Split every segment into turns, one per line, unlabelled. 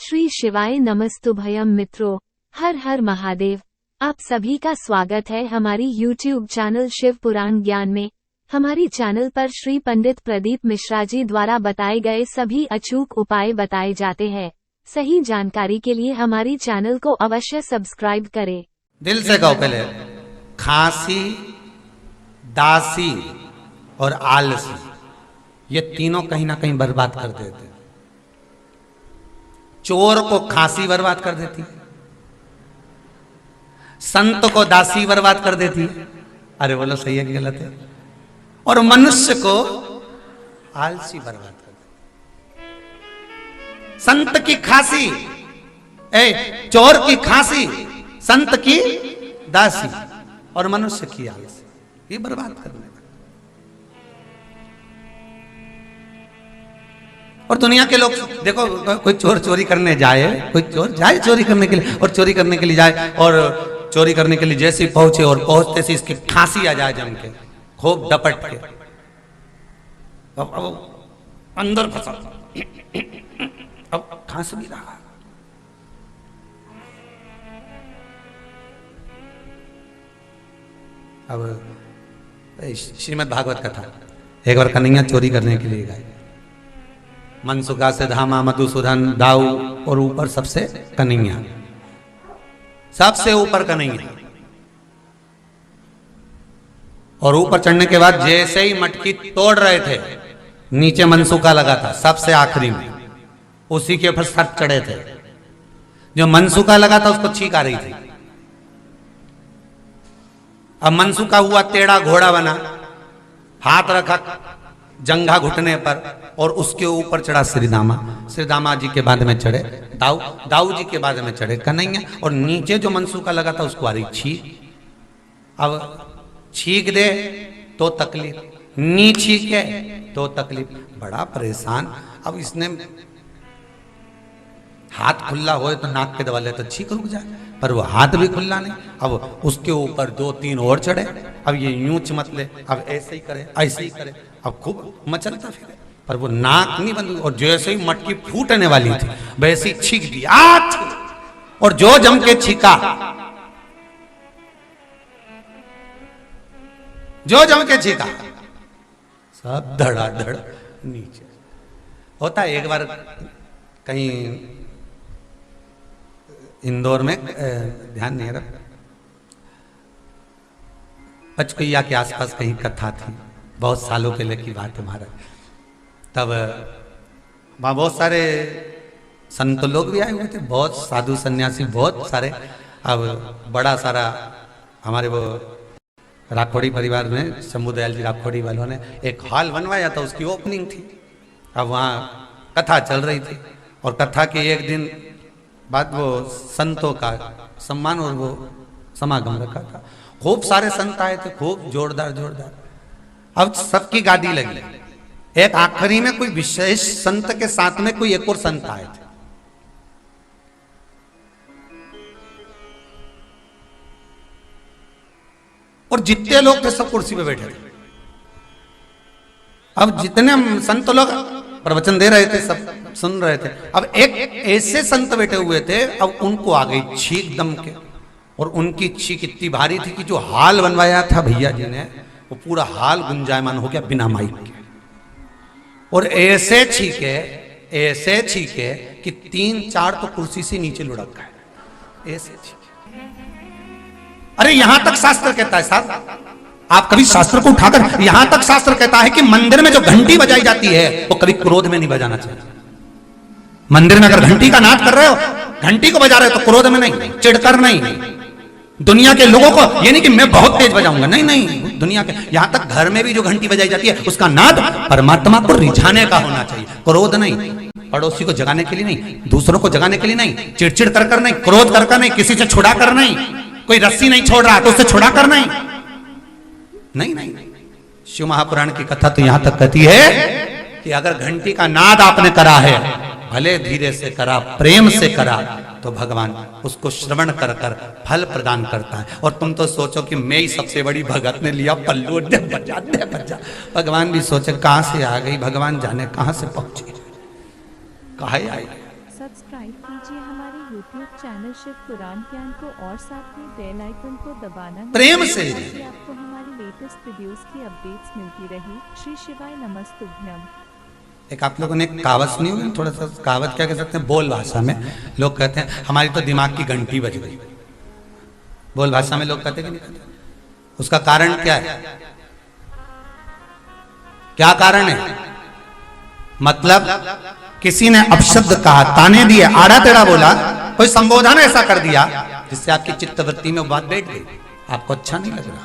श्री शिवाय नमस्तुभयम मित्रों, हर हर महादेव। आप सभी का स्वागत है हमारी YouTube चैनल शिव पुराण ज्ञान में। हमारी चैनल पर श्री पंडित प्रदीप मिश्रा जी द्वारा बताए गए सभी अचूक उपाय बताए जाते हैं। सही जानकारी के लिए हमारी चैनल को अवश्य सब्सक्राइब करें।
दिल से कहो पहले, खांसी, दासी और आलसी, ये तीनों कहीं ना कहीं बर्बाद कर देते। चोर को खांसी बर्बाद कर देती, संत को दासी बर्बाद कर देती। अरे बोलो सही है कि गलत है? और मनुष्य को आलसी बर्बाद कर देती। संत की खांसी, चोर की खांसी, संत की दासी और मनुष्य की आलसी, ये बर्बाद कर देता। और दुनिया के लोग देखो, कोई चोर चोरी करने जाए, कोई चोर जाए चोरी करने के लिए, और चोरी करने के लिए जाए, और चोरी करने के लिए जैसे ही पहुंचे और पहुंचते से इसकी खांसी आ जाए जम के, खूब डपट के, अब अंदर फंसा, अब खांस भी रहा। अब श्रीमद् भागवत कथा, एक बार कन्हैया चोरी करने के लिए गए। मनसुखा से धामा, मधुसूदन, दाऊ, और ऊपर सबसे कन्हैया, सबसे ऊपर कन्हैया। और ऊपर चढ़ने के बाद जैसे ही मटकी तोड़ रहे थे, नीचे मनसुखा लगा था सबसे आखिरी में, उसी के ऊपर सर चढ़े थे। जो मनसुखा लगा था उसको छींक आ रही थी। अब मनसुखा हुआ टेढ़ा घोड़ा बना, हाथ रखा जंघा घुटने पर, और उसके ऊपर चढ़ा श्रीदामा। श्रीदामा जी के बाद में चढ़े दाऊ, दाऊ जी के बाद में चढ़े कन्हैया, और नीचे जो मनसुखा लगा था उसको आ रही छींक। अब छींक दे तो तकलीफ, नी छींके तो तकलीफ, बड़ा परेशान। अब इसने हाथ खुला हो तो नाक के दबा ले तो छींक रुक जाए, पर वो हाथ भी खुला नहीं। अब उसके ऊपर 2-3 और चढ़े। अब ये यूं चमत ले, अब ऐसे ही करे, ऐसे ही करे, अब खूब मचलता फिरे, पर वो नाक नहीं बंद। और जैसे ही मटकी फूटने वाली थी वैसे ही छींक दी, और जो जम के छीका, जो जम के छीका, सब धड़ाधड़ नीचे। होता है एक बार कहीं इंदौर में, ध्यान नहीं रहा, पचकुइया के आसपास कहीं कथा थी, बहुत सालों पहले की बात है महाराज। तब वहाँ बहुत सारे संत लोग भी आए हुए थे, बहुत साधु सन्यासी, बहुत सारे। अब बड़ा सारा हमारे वो राखोड़ी परिवार में, शंभू दयाल जी राखोड़ी वालों ने एक हॉल बनवाया था, उसकी ओपनिंग थी। अब वहाँ कथा चल रही थी, और कथा के एक दिन बाद वो संतों का सम्मान और वो समागम रखा था। खूब सारे संत आए थे, खूब जोरदार जोरदार। अब सबकी गादी लगी। एक आखिरी में कोई विशेष संत के साथ में कोई एक और संत आए थे। और जितने लोग थे सब कुर्सी पे बैठे थे। अब जितने संत लोग प्रवचन दे रहे थे सब सुन रहे थे। अब एक ऐसे संत बैठे हुए थे, अब उनको आ गई छींक दम के, और उनकी छींक इतनी भारी थी कि जो हाल बनवाया था भैया जी ने, वो पूरा हाल गुंजायमान हो गया बिना माइक के। और ऐसे छींके कि 3-4 तो कुर्सी से नीचे लुढ़क गए, ऐसे छींके। अरे यहां तक शास्त्र कहता है साहब, आप कभी शास्त्र को उठाकर, यहां तक शास्त्र कहता है कि मंदिर में जो घंटी बजाई जाती है वो कभी क्रोध में नहीं बजाना चाहिए। मंदिर में अगर घंटी का नाद कर रहे हो, घंटी को बजा रहे हो तो क्रोध में नहीं, चिढ़कर नहीं। दुनिया के लोगों को ये नहीं कि मैं बहुत तेज बजाऊंगा, नहीं नहीं, दुनिया के, यहां तक घर में भी जो घंटी बजाई जाती है उसका नाद परमात्मा को रिझाने का होना चाहिए, क्रोध नहीं। पड़ोसी को जगाने के लिए नहीं, दूसरों को जगाने के लिए नहीं, चिड़चिड़ कर नहीं, क्रोध कर नहीं, किसी से छुड़ा कर नहीं, कोई रस्सी नहीं छोड़ रहा तो उससे छुड़ा कर नहीं, नहीं नहीं। शिव महापुराण की कथा तो यहां तक कहती है कि अगर घंटी का नाद आपने करा है, भले धीरे से करा, प्रेम से करा, तो भगवान उसको श्रवण कर कर फल प्रदान करता है। और तुम तो सोचो कि मैं ही सबसे बड़ी भगत ने लिया पल्लू, दे बजा। भगवान भी सोचे कहां से आ गई, भगवान जाने कहां से पहुंची, कहां आई। सब्सक्राइब
कीजिए हमारे YouTube चैनल शिव पुराण ज्ञान को और साथ में बेल आइकन को दबाना न
प्रेम
भूलें
से।
ताकि आपको हमारी लेटेस्ट वीडियोस की अपडेट्स मिलती रही। श्री शिवाय नमस्तुभ्यम।
एक आप लोगों ने एक कहावत सुनी होगी, थोड़ा सा कहावत क्या कह सकते हैं, बोल भाषा में लोग कहते हैं हमारी तो दिमाग की घंटी बज गई। बोल भाषा में लोग कहते हैं कि नहीं कहते? उसका कारण क्या है? क्या कारण है? मतलब किसी ने अपशब्द कहा, ताने दिए, आड़ा टेढ़ा बोला, कोई संबोधन ऐसा कर दिया जिससे आपकी चित्तवृत्ति में वो बात बैठ गई, आपको अच्छा नहीं लग रहा,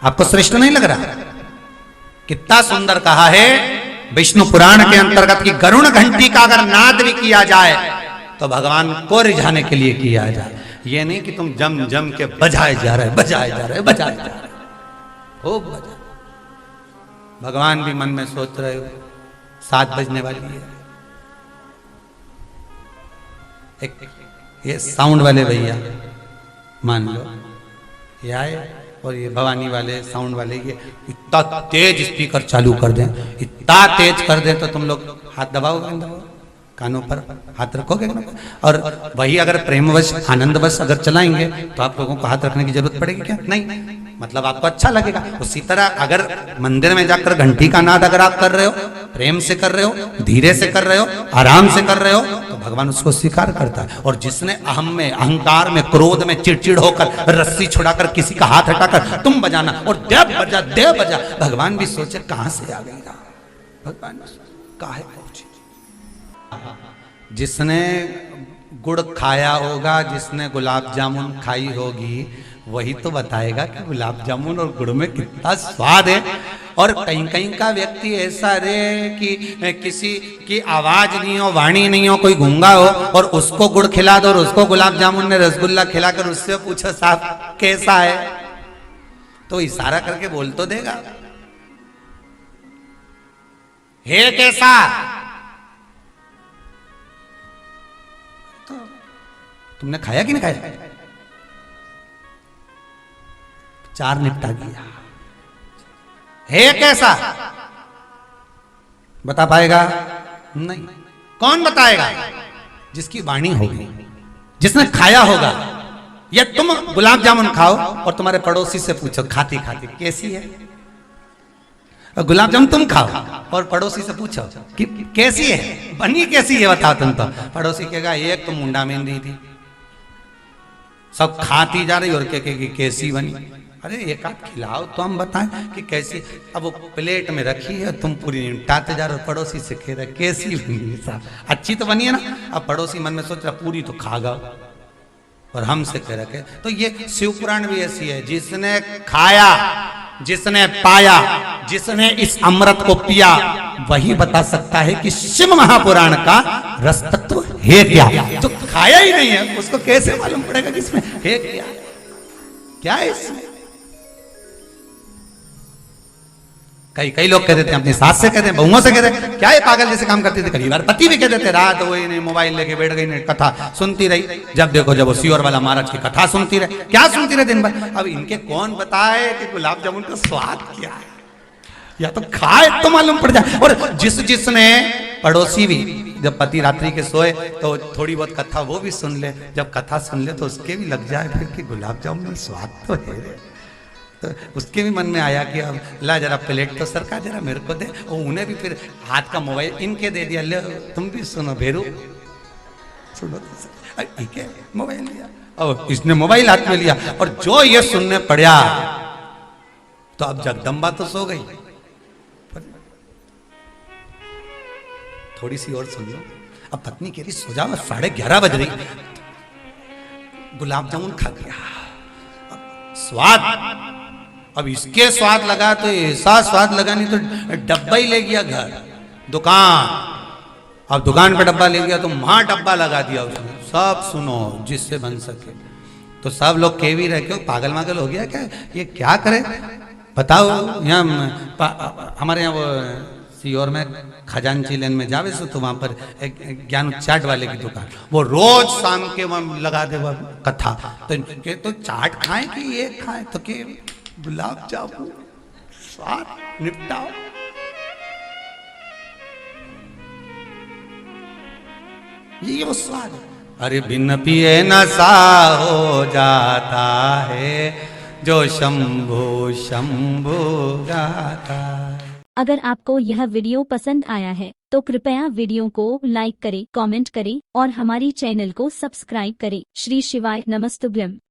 आपको श्रेष्ठ नहीं लग रहा। कितना सुंदर कहा है विष्णु पुराण के अंतर्गत कि गरुण घंटी का अगर नाद भी किया जाए तो भगवान को रिझाने के लिए किया जाए। ये नहीं कि तुम जम जम के बजाए जा रहे, बजाए जा रहे, बजाए जा रहे, खूब बजा। भगवान भी मन में सोच रहे हो 7 बजने वाली है। एक ये साउंड वाले भैया मान लो ये आए और ये भवानी वाले साउंड वाले ये इतना तेज स्पीकर चालू कर दें, इतना तेज कर दें तो तुम लोग हाथ दबाओगे नहीं दबाओगे? कानों पर हाथ रखोगे ना? और वही अगर प्रेमवश आनंदवश अगर चलाएंगे तो आप लोगों को हाथ रखने की जरूरत पड़ेगी क्या? नहीं, मतलब आपको अच्छा लगेगा। उसी तरह अगर मंदिर में जाकर घंटी का नाद अगर आप कर रहे हो, प्रेम से कर रहे हो, धीरे से कर रहे हो, आराम से कर रहे हो, तो भगवान उसको स्वीकार करता है। और जिसने अहम में, अहंकार में, क्रोध में चिड़चिड़ होकर रस्सी छुड़ाकर किसी का हाथ हटाकर तुम बजाना और देव बजा, भगवान भी सोचे कहां से आ गई, भगवान काहे पहुंची। जिसने गुड़ खाया होगा, जिसने गुलाब जामुन खाई होगी, वही तो बताएगा कि गुलाब जामुन और गुड़ में कितना स्वाद है। और कहीं कहीं का व्यक्ति ऐसा रे कि किसी की आवाज नहीं हो, वाणी नहीं हो, कोई गूंगा हो और उसको गुड़ खिला दो और उसको गुलाब जामुन ने रसगुल्ला खिलाकर उससे पूछो साहब कैसा है, तो इशारा करके बोल तो देगा, हे कैसा। तो तुमने खाया कि नहीं खाया? 4 निपटा गया। है कैसा बता पाएगा? नहीं। कौन बताएगा? जिसकी वाणी होगी, जिसने खाया होगा। या तुम गुलाब जामुन खाओ और तुम्हारे पड़ोसी से पूछो खाती खाती कैसी है, और गुलाब जामुन तुम खाओ और पड़ोसी से पूछो कि कैसी है, बनी कैसी है बताओ तुम। तो पड़ोसी कहेगा एक तो मुंडा में दी थी, सब खाती जा रही और कहेगी कैसी बनी। अरे एक आध खिलाओ तो हम बताएं कि कैसी। अब वो प्लेट में रखी है, तुम पूरी निपटाते जा रहे हो, पड़ोसी से कह रहे कैसी बनी साहब, अच्छी तो बनी है ना। अब पड़ोसी मन में सोच रहा पूरी तो खागा और हमसे कह रखे। तो ये शिव पुराण भी ऐसी है, जिसने खाया, जिसने पाया, जिसने इस अमृत को पिया, वही बता सकता है कि शिव महापुराण का रस तत्व है क्या। जो खाया ही नहीं है उसको कैसे मालूम पड़ेगा कि इसमें है क्या, क्या है इसमें। कई लोग कह देते हैं अपनी सास से, कहते हैं बहुओं से, कहते हैं क्या है पागल जैसे काम करती थी। कई बार पति भी कह देते रात वो नहीं मोबाइल लेके बैठ गई, कथा सुनती रही। जब देखो जब वो सियोर वाला महाराज की कथा सुनती रहे, क्या सुनती रहे दिन भर। अब इनके कौन बताए कि गुलाब जामुन का स्वाद क्या है, या तो खाए तो मालूम पड़ जाए। और जिसने पड़ोसी भी जब पति रात्रि के सोए तो थोड़ी बहुत कथा वो भी सुन ले, जब कथा सुन ले तो उसके भी लग जाए फिर कि गुलाब जामुन में स्वाद तो है। तो उसके भी मन में आया कि अब ला जरा प्लेट तो सरका जरा मेरे को दे। और उन्हें भी फिर हाथ का मोबाइल इनके दे दिया, ले तुम भी सुनो भेरू, सुनो। ठीक है, मोबाइल लिया और इसने मोबाइल हाथ में लिया और जो ये सुनने पड़ा तो अब जगदम्बा तो सो गई। थोड़ी सी और सुन लो। अब पत्नी कह रही सो जाओ, 11:30 बज रही, गुलाब जामुन खा गया, स्वाद। अब इसके स्वाद लगा तो ऐसा स्वाद लगा, नहीं तो डब्बा ही ले गया घर, दुकान। अब दुकान पे डब्बा ले गया तो वहां डब्बा लगा दिया उसने, सब सुनो जिससे बन सके। तो सब लोग कह भी रहे क्यों पागल मागल हो गया क्या, ये क्या करे बताओ। यहाँ हमारे यहाँ वो सीहोर में खजांची लेन में जावे तो वहां पर एक ज्ञान चाट वाले की दुकान, वो रोज शाम के वहां लगा दे वो कथा। तो चाट खाएं कि ये खाएं, तो के गुलाब जामुन स्वाद निपटाओ। ये वो स्वाद है। अरे बिन पिए नशा हो जाता है जो शंभु शंभु गाता है।
अगर आपको यह वीडियो पसंद आया है तो कृपया वीडियो को लाइक करें, कमेंट करें और हमारी चैनल को सब्सक्राइब करें। श्री शिवाय नमस्तुभ्यम।